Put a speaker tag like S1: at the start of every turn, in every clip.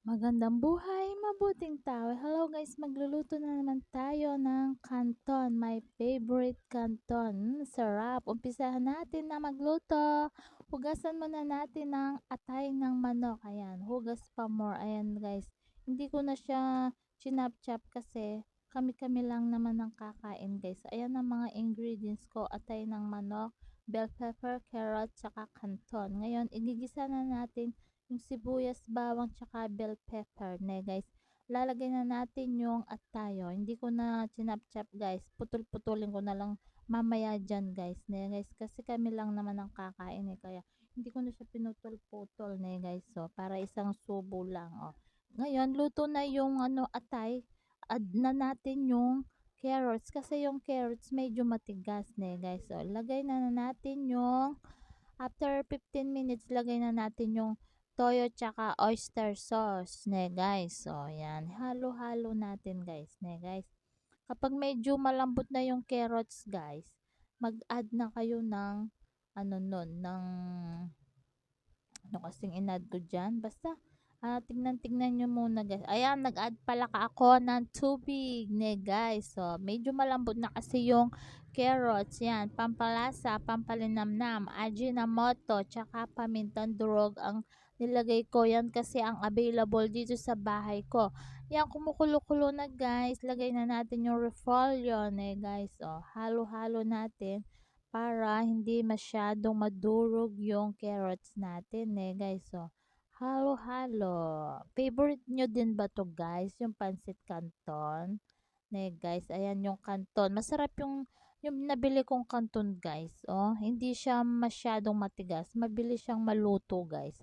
S1: Magandang buhay, mabuting tao. Hello guys, magluluto na naman tayo ng canton. My favorite canton. Sarap. Umpisahan natin na magluto. Hugasan muna natin ng atay ng manok. Ayan, hugas pa more. Ayan guys, hindi ko na siya chinap-chop kasi kami-kami lang naman ang kakain guys. Ayan ang mga ingredients ko. Atay ng manok, bell pepper, carrot, tsaka canton. Ngayon, igigisa na natin yung sibuyas, bawang, tsaka bell pepper ne guys. Lalagay na natin yung atayo. Hindi ko na chinap-chop guys. Putol-putulin ko na lang mamaya dyan guys. Ne guys. Kasi kami lang naman ang kakain kaya hindi ko na siya pinutol-putol ne guys. So, para isang subo lang. Oh. Ngayon, luto na yung atay. Add na natin yung carrots. Kasi yung carrots medyo matigas ne guys. So, lagay na natin yung after 15 minutes, lagay na natin yung toyo tsaka oyster sauce, ne guys. So, yan. Halo-halo natin guys, ne guys. Kapag medyo malambot na yung carrots guys, mag-add na kayo ng ng ano kasing inad ko dyan. Basta, tignan-tignan nyo muna guys. Ayan, nag-add pala ka ako ng tubig, ne guys. So, medyo malambot na kasi yung carrots. Yan, pampalasa, pampalinamnam, ajinomoto, tsaka pamintang durog ang nilagay ko. Yan kasi ang available dito sa bahay ko. Yan, kumukulo-kulo na guys. Lagay na natin yung repolyo, ne guys. So, halo-halo natin para hindi masyadong madurog yung carrots natin guys. So, halo-halo. Favorite nyo din ba to guys? Yung pancit canton? Guys, ayan yung canton. Masarap yung nabili kong canton guys. Oh, hindi siya masyadong matigas. Mabilis siyang maluto guys.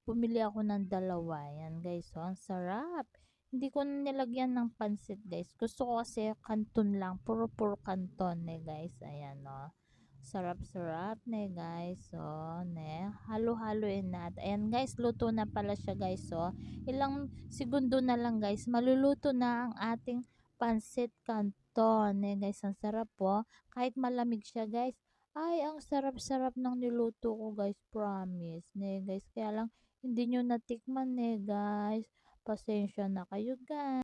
S1: Bumili ako ng dalawa. Yan guys. Oh, ang sarap. Hindi ko na nilagyan ng pansit guys. Gusto ko kasi canton lang. Puro-puro canton guys. Ayan oh. Sarap-sarap ne guys. So, ne, halo-haloin natin. Ayan guys, luto na pala siya guys. So, ilang segundo na lang guys, maluluto na ang ating pansit canton. Ne guys, ang sarap po. Kahit malamig siya guys. Ay, ang sarap-sarap ng niluto ko guys. Promise. Ne guys, kaya lang hindi nyo natikman ne guys. Pasensya na kayo guys.